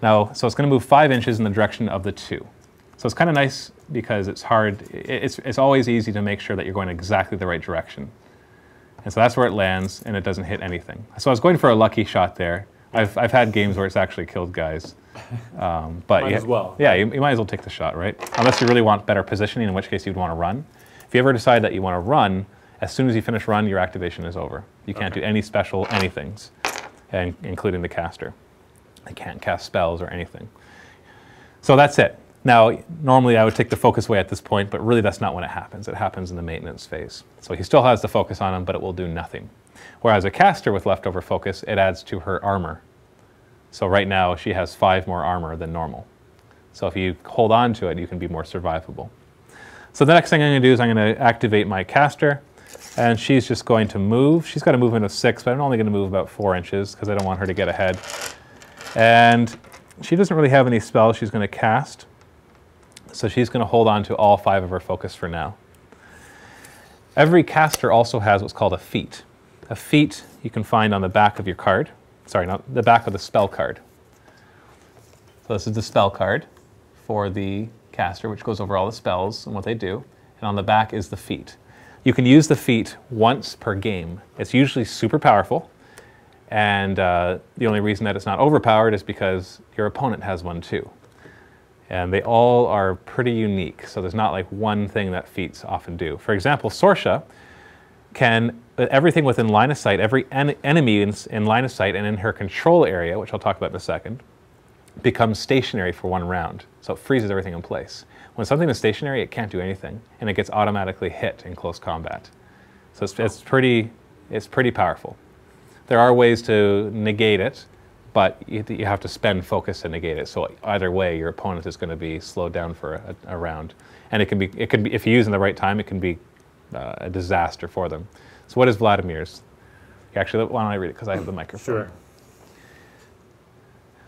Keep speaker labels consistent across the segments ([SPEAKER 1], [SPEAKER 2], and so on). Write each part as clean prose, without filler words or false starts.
[SPEAKER 1] Now, so it's going to move 5 inches in the direction of the 2. So it's kind of nice because it's hard. It's always easy to make sure that you're going exactly the right direction. And so that's where it lands, and it doesn't hit anything. So I was going for a lucky shot there. I've had games where it's actually killed guys. But
[SPEAKER 2] might as well.
[SPEAKER 1] Yeah, you might as well take the shot, right? Unless you really want better positioning, in which case you'd want to run. If you ever decide that you want to run, as soon as you finish run, your activation is over. You can't do any special anythings, including the caster. They can't cast spells or anything. So that's it. Now, normally I would take the focus away at this point, but really that's not when it happens. It happens in the maintenance phase. So he still has the focus on him, but it will do nothing. Whereas a caster with leftover focus, it adds to her armor. So right now she has 5 more armor than normal. So if you hold on to it, you can be more survivable. So the next thing I'm going to do is I'm going to activate my caster, and she's just going to move. She's got a movement of 6, but I'm only going to move about 4 inches because I don't want her to get ahead. And she doesn't really have any spells she's going to cast. So she's going to hold on to all 5 of her focus for now. Every caster also has what's called a feat. A feat you can find on the back of your card. Sorry, not the back of the spell card. So this is the spell card for the caster, which goes over all the spells and what they do. And on the back is the feat. You can use the feat once per game. It's usually super powerful. And the only reason that it's not overpowered is because your opponent has one too. And they all are pretty unique, so there's not like one thing that feats often do. For example, Sorsha can, everything within line of sight, every enemy in line of sight and in her control area, which I'll talk about in a second, becomes stationary for 1 round. So it freezes everything in place. When something is stationary, it can't do anything, and it gets automatically hit in close combat. So it's pretty powerful. There are ways to negate it, but you have to spend focus to negate it. So either way, your opponent is going to be slowed down for a round. And it can be, if you use it in the right time, it can be a disaster for them. So what is Vladimir's? Actually, why don't I read it, because I have the microphone.
[SPEAKER 2] Sure.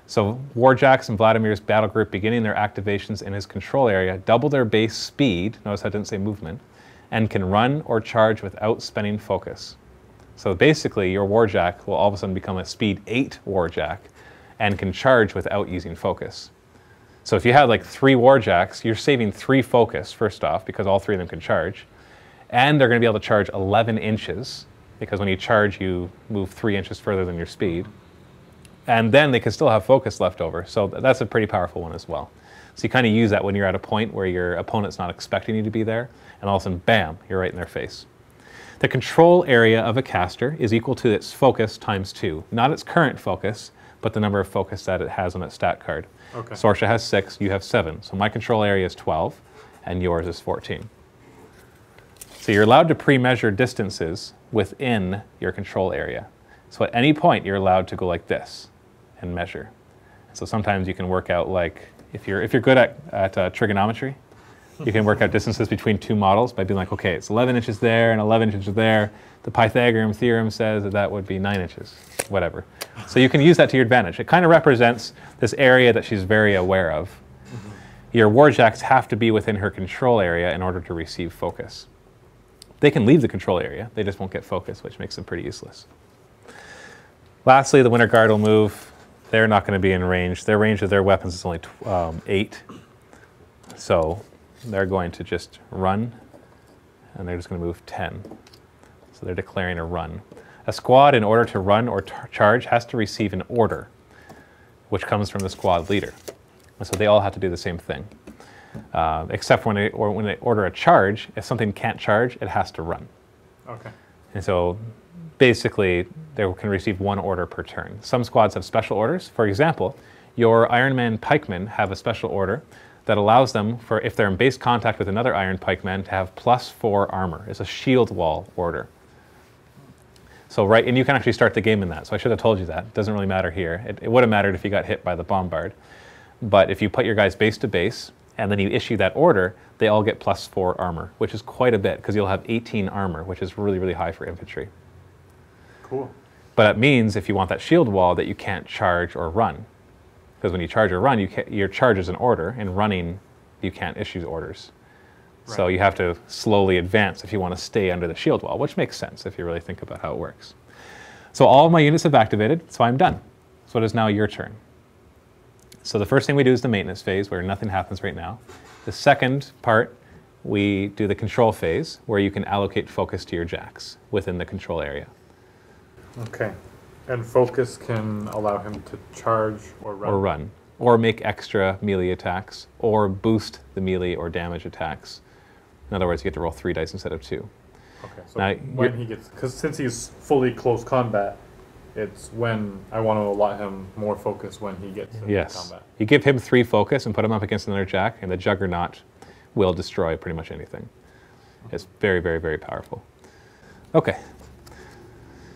[SPEAKER 1] So Warjack's and Vladimir's battle group, beginning their activations in his control area, double their base speed, notice I didn't say movement, and can run or charge without spending focus. So basically, your Warjack will all of a sudden become a speed 8 Warjack and can charge without using focus. So if you had like 3 Warjacks, you're saving 3 focus, first off, because all 3 of them can charge. And they're going to be able to charge 11 inches, because when you charge, you move 3 inches further than your speed. And then they can still have focus left over. So that's a pretty powerful one as well. So you kind of use that when you're at a point where your opponent's not expecting you to be there, and all of a sudden, bam, you're right in their face. The control area of a caster is equal to its focus times 2. Not its current focus, but the number of focus that it has on its stat card.
[SPEAKER 2] Okay.
[SPEAKER 1] Sorsha has 6, you have 7. So my control area is 12, and yours is 14. So you're allowed to pre-measure distances within your control area. So at any point, you're allowed to go like this and measure. So sometimes you can work out, like, if you're good at trigonometry, you can work out distances between 2 models by being like, okay, it's 11 inches there and 11 inches there. The Pythagorean theorem says that that would be 9 inches, whatever. So you can use that to your advantage. It kind of represents this area that she's very aware of. Mm-hmm. Your Warjacks have to be within her control area in order to receive focus. They can leave the control area, they just won't get focus, which makes them pretty useless. Lastly, the Winter Guard will move. They're not going to be in range. Their range of their weapons is only 8. So they're going to just run, and they're just going to move 10. So they're declaring a run. A squad, in order to run or charge, has to receive an order, which comes from the squad leader. And so they all have to do the same thing. Except when they order a charge, if something can't charge, it has to run.
[SPEAKER 2] Okay.
[SPEAKER 1] And so basically, they can receive 1 order per turn. Some squads have special orders. For example, your Iron Man pikemen have a special order that allows them, for if they're in base contact with another Iron Pikeman, to have +4 armor. It's a shield wall order. So and you can actually start the game in that. So I should have told you that. It doesn't really matter here. It would have mattered if you got hit by the bombard. But if you put your guys base to base, and then you issue that order, they all get +4 armor, which is quite a bit, because you'll have 18 armor, which is really, really high for infantry.
[SPEAKER 2] Cool.
[SPEAKER 1] But it means, if you want that shield wall, that you can't charge or run. Because when you charge or run, your charge is an order, and running, you can't issue orders. Right. So you have to slowly advance if you want to stay under the shield wall, which makes sense if you really think about how it works. So all of my units have activated, so I'm done. So it is now your turn. So the first thing we do is the maintenance phase, where nothing happens right now. The second part, we do the control phase, where you can allocate focus to your jacks within the control area.
[SPEAKER 2] Okay. And focus can allow him to charge or run.
[SPEAKER 1] Or make extra melee attacks, or boost the melee or damage attacks. In other words, you get to roll 3 dice instead of 2.
[SPEAKER 2] Okay, so
[SPEAKER 1] Now,
[SPEAKER 2] when he gets, because since he's fully close combat, it's when I want to allot him more focus when he gets into combat.
[SPEAKER 1] You give him 3 focus and put him up against another jack, and the Juggernaut will destroy pretty much anything. It's very, very, very powerful. Okay.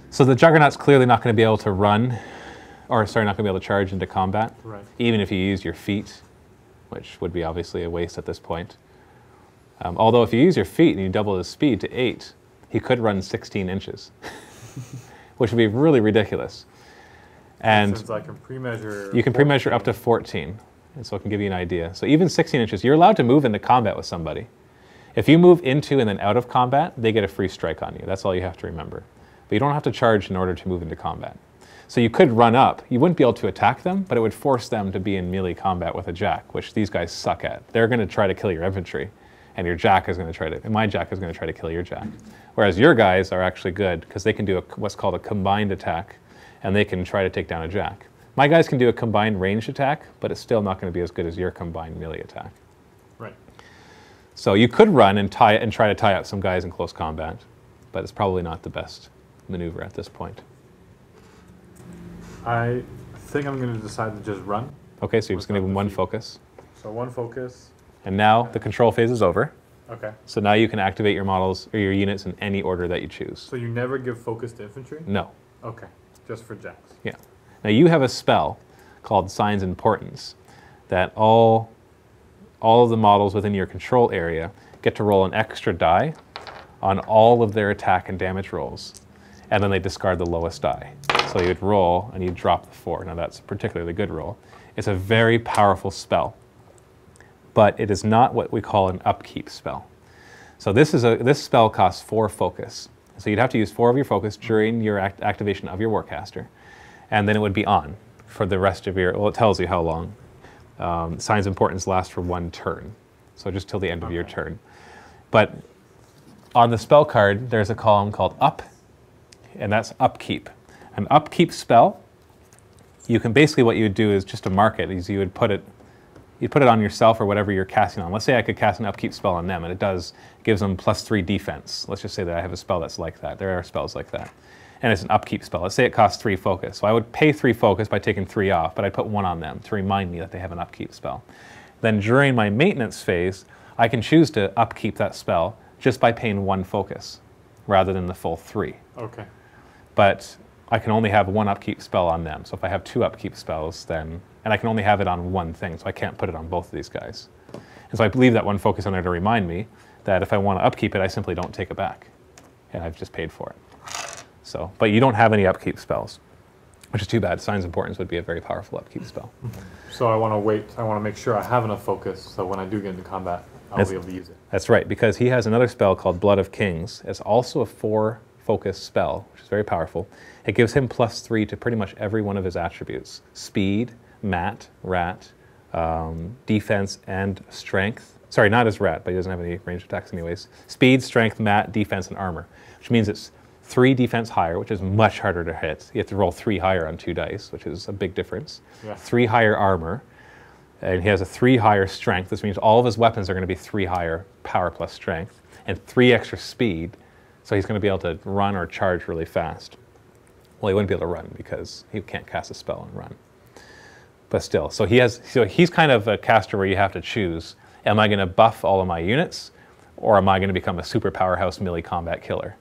[SPEAKER 1] So the Juggernaut's clearly not going to be able to run, or sorry, not going to be able to charge into combat,
[SPEAKER 2] Right.
[SPEAKER 1] even if you use your feet, which would be obviously a waste at this point. Although if you use your feet and you double his speed to 8, he could run 16 inches, which would be really ridiculous. And
[SPEAKER 2] since I can pre-measure,
[SPEAKER 1] you can pre-measure up to 14, and so it can give you an idea. So even 16 inches, you're allowed to move into combat with somebody. If you move into and then out of combat, they get a free strike on you. That's all you have to remember. But you don't have to charge in order to move into combat. So you could run up. You wouldn't be able to attack them, but it would force them to be in melee combat with a jack, which these guys suck at. They're going to try to kill your infantry, and your jack is going to try to, and my jack is going to try to kill your jack. Whereas your guys are actually good because they can do what's called a combined attack, and they can try to take down a jack. My guys can do a combined ranged attack, but it's still not going to be as good as your combined melee attack.
[SPEAKER 2] Right.
[SPEAKER 1] So you could run and try to tie up some guys in close combat, but it's probably not the best maneuver at this point.
[SPEAKER 2] I think I'm going to decide to just run.
[SPEAKER 1] Okay, so you're just going to give him 1 focus.
[SPEAKER 2] So 1 focus.
[SPEAKER 1] And now the control phase is over.
[SPEAKER 2] Okay.
[SPEAKER 1] So now you can activate your models or your units in any order that you choose.
[SPEAKER 2] So you never give focus to infantry?
[SPEAKER 1] No.
[SPEAKER 2] Okay. Just for jacks.
[SPEAKER 1] Yeah. Now you have a spell called Signs and Portents that all of the models within your control area get to roll an extra die on all of their attack and damage rolls. And then they discard the lowest die. So you'd roll and you'd drop the 4. Now that's a particularly good roll. It's a very powerful spell, but it is not what we call an upkeep spell. So this spell costs 4 focus. So you'd have to use 4 of your focus during your activation of your Warcaster, and then it would be on for the rest of your, well, it tells you how long. Signs and Portents last for 1 turn, so just till the end of your turn. But on the spell card, there's a column called Up, and that's Upkeep. An upkeep spell, you can basically, what you would do is just to mark it, is you'd put it on yourself or whatever you're casting on. Let's say I could cast an upkeep spell on them, and it gives them +3 defense. Let's just say that I have a spell that's like that. There are spells like that. And it's an upkeep spell. Let's say it costs 3 focus. So I would pay 3 focus by taking 3 off, but I'd put 1 on them to remind me that they have an upkeep spell. Then during my maintenance phase, I can choose to upkeep that spell just by paying 1 focus rather than the full 3.
[SPEAKER 2] Okay.
[SPEAKER 1] But I can only have 1 upkeep spell on them. So if I have 2 upkeep spells, then, and I can only have it on 1 thing, so I can't put it on both of these guys. And so I leave that 1 focus on there to remind me that if I want to upkeep it, I simply don't take it back. And I've just paid for it. So, but you don't have any upkeep spells, which is too bad. Signs and Portents would be a very powerful upkeep spell.
[SPEAKER 2] So I want to wait. I want to make sure I have enough focus, so when I do get into combat, I'll be able to use it.
[SPEAKER 1] That's right, because he has another spell called Blood of Kings. It's also a 4 focus spell, which is very powerful. It gives him +3 to pretty much every one of his attributes. Speed, Mat, Rat, defense, and strength. Sorry, not as Rat, but he doesn't have any ranged attacks anyways. Speed, strength, Mat, defense, and armor, which means it's 3 defense higher, which is much harder to hit. You have to roll 3 higher on 2 dice, which is a big difference. Yeah. 3 higher armor, and he has a 3 higher strength. This means all of his weapons are going to be 3 higher power plus strength, and 3 extra speed, so he's going to be able to run or charge really fast. Well, he wouldn't be able to run because he can't cast a spell and run. But still, so he's kind of a caster where you have to choose, am I going to buff all of my units, or am I going to become a super powerhouse melee combat killer?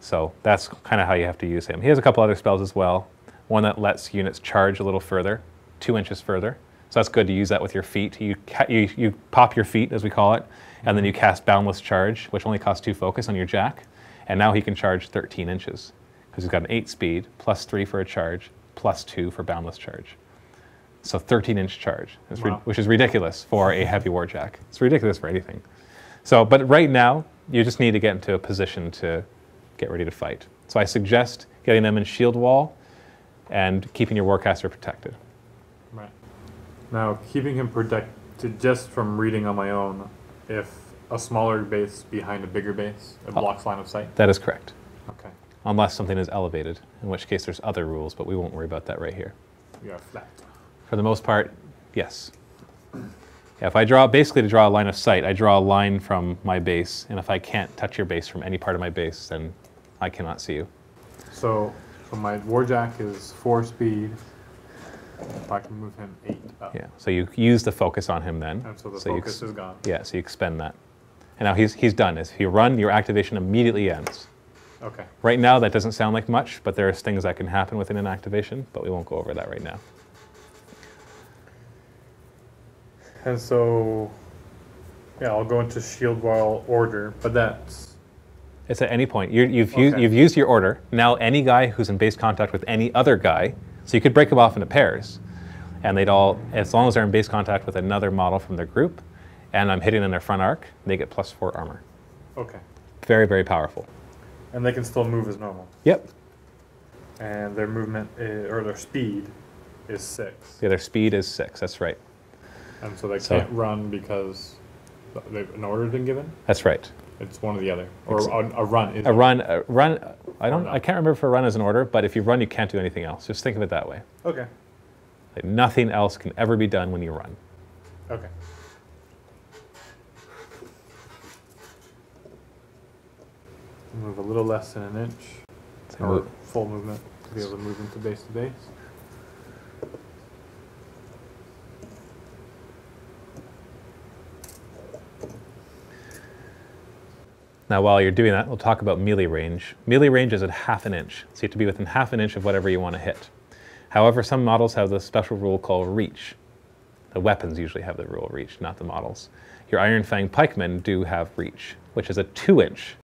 [SPEAKER 1] So that's kind of how you have to use him. He has a couple other spells as well. One that lets units charge a little further, 2 inches further. So that's good to use that with your feet. You pop your feet, as we call it, and then you cast Boundless Charge, which only costs 2 focus on your jack. And now he can charge 13 inches, because he's got an 8 speed, +3 for a charge, +2 for Boundless Charge. So 13-inch charge, wow. Which is ridiculous for a heavy warjack. It's ridiculous for anything. So, but right now, you just need to get into a position to get ready to fight. So I suggest getting them in shield wall and keeping your Warcaster protected.
[SPEAKER 2] Right. Now, keeping him protected just from reading on my own, if a smaller base behind a bigger base, it blocks line of sight?
[SPEAKER 1] That is correct.
[SPEAKER 2] Okay.
[SPEAKER 1] Unless something is elevated, in which case there's other rules, but we won't worry about that right here.
[SPEAKER 2] You are flat.
[SPEAKER 1] For the most part, yes. Yeah, if I draw, basically to draw a line of sight, I draw a line from my base, and if I can't touch your base from any part of my base, then I cannot see you.
[SPEAKER 2] So my Warjack is 4 speed. If I can move him 8 up.
[SPEAKER 1] Yeah, so you use the focus on him then.
[SPEAKER 2] And so the focus is gone.
[SPEAKER 1] Yeah, so you expend that. And now he's done. If you run, your activation immediately ends.
[SPEAKER 2] Okay.
[SPEAKER 1] Right now, that doesn't sound like much, but there's things that can happen within an activation, but we won't go over that right now.
[SPEAKER 2] And so, yeah, I'll go into shield wall order, but that's...
[SPEAKER 1] It's at any point. You've used your order. Now any guy who's in base contact with any other guy, so you could break them off into pairs, and they'd all, as long as they're in base contact with another model from their group, and I'm hitting in their front arc, they get +4 armor.
[SPEAKER 2] Okay.
[SPEAKER 1] Very, very powerful.
[SPEAKER 2] And they can still move as normal.
[SPEAKER 1] Yep.
[SPEAKER 2] And their movement, or their speed, is 6.
[SPEAKER 1] Yeah, their speed is 6, that's right.
[SPEAKER 2] And so they can't run because an order has been given?
[SPEAKER 1] That's right.
[SPEAKER 2] It's one or the other. Or a run is
[SPEAKER 1] a run. I can't remember if a run is an order, but if you run, you can't do anything else. Just think of it that way.
[SPEAKER 2] Okay.
[SPEAKER 1] Like nothing else can ever be done when you run.
[SPEAKER 2] Okay. Move a little less than an inch, or full movement to be able to move into base to base.
[SPEAKER 1] Now, while you're doing that, we'll talk about melee range. Melee range is at ½ an inch, so you have to be within ½ an inch of whatever you want to hit. However, some models have the special rule called reach. The weapons usually have the rule reach, not the models. Your Iron Fang pikemen do have reach, which is a 2 inch.